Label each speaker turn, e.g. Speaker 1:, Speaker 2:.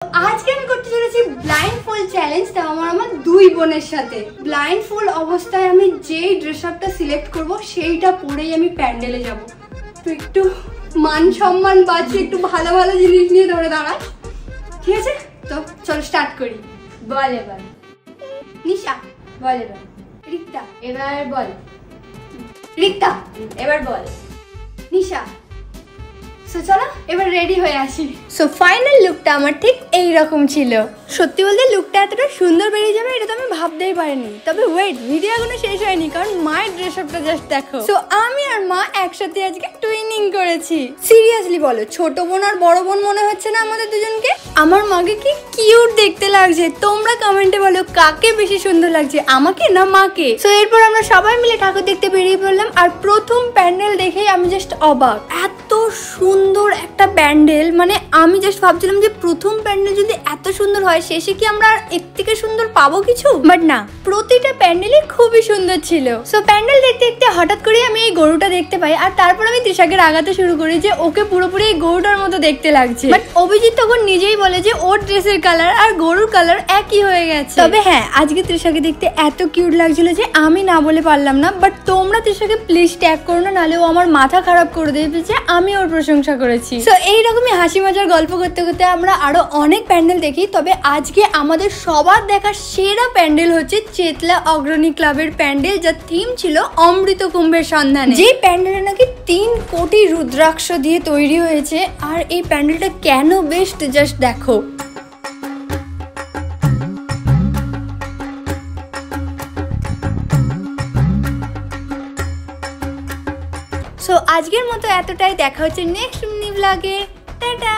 Speaker 1: আজকে আমি করতে চলেছি ব্লাইন্ড ফোল্ড চ্যালেঞ্জ, তাও আমার দুই বোনের সাথে। ব্লাইন্ড ফোল্ড অবস্থায় আমি যেই ড্রেস আপটা সিলেক্ট করব সেইটা পরেই আমি প্যান্ডেলে যাব। তো একটু মান সম্মান বাঁচিয়ে একটু ভালো ভালো জিনিস নিয়ে ধরে দাঁড়াস, ঠিক আছে? তো চলো স্টার্ট করি।
Speaker 2: বল এবার।
Speaker 1: নিশা
Speaker 2: বল এবার।
Speaker 1: রিক্তা
Speaker 2: এবার বল।
Speaker 1: রিক্তা
Speaker 2: এবার বল।
Speaker 1: নিশা। সো চলো এবার রেডি হয়ে আসি। সো ফাইনাল লুকটা আমার ঠিক এইরকম ছিল। সত্যি বলতে লুকটা এতটা সুন্দর বেরিয়ে যাবে এটা তো আমি ভাবতেই পারিনি। তবে ওয়েট, ভিডিও এখনো শেষ হয়নি, কারণ মায়ের ড্রেস আপটা জাস্ট দেখো। সো আমি আর মা একসাথে আজকে টুইনিং করেছি। সিরিয়াসলি বলো, ছোট বোন আর বড় বোন মনে হচ্ছে না আমাদের দুজনকে? আমার মাকে কি কিউট দেখতে লাগছে। তোমরা কমেন্টে বলো কাকে বেশি সুন্দর লাগছে, আমাকে না মাকে? সো এরপর আমরা সবাই মিলে ঠাকুর দেখতে বেরিয়ে পড়লাম। আর প্রথম প্যান্ডেল দেখেই আমি জাস্ট অবাক। এত সুন্দর একটা প্যান্ডেল, মানে আমি জাস্ট ভাবছিলাম যে প্রথম প্যান্ডেল যদি এত সুন্দর হয়, শেষে কি আমরা আর এর থেকে সুন্দর পাবো কিছু? বাট না, প্রতিটা প্যান্ডেলই খুবই সুন্দর ছিল। সো প্যান্ডেল দেখতে দেখতে হঠাৎ করে আমি এই গরুটা দেখতে পাই, আর তারপর আমি তৃষাকে রাগাতে শুরু করি যে ওকে পুরোপুরি এই গরুটার মতো দেখতে লাগছে। বাট অভিজিৎ তখন নিজেই বলে যে ওর ড্রেসের কালার আর গরুর কালার একই হয়ে গেছে। তবে হ্যাঁ, আজকে তৃষাকে দেখতে এত কিউট লাগছিল যে আমি না বলে পারলাম না। বাট তোমরা তৃষাকে প্লিজ ট্যাগ করো না, নাহলে ও আমার মাথা খারাপ করে দেবে যে আমি ওর প্রশংসা করেছি। সো এইরকমই হাসি মজার গল্প করতে করতে আমরা আরো অনেক প্যান্ডেল দেখি। তবে আজকে আমাদের সবার দেখা সেরা প্যান্ডেল হচ্ছে চেতলা অগ্রণী ক্লাবের প্যান্ডেল, যার থিম ছিল অমৃত কুম্ভের সন্ধানে। যে প্যান্ডেলটা নাকি 3 কোটি রুদ্রাক্ষ দিয়ে তৈরি হয়েছে। আর এই প্যান্ডেলটা কেন বেস্ট জাস্ট দেখো। সো আজকের মতো এতটাই, দেখা হচ্ছে নেক্সট মিনি ব্লগে। টাটা।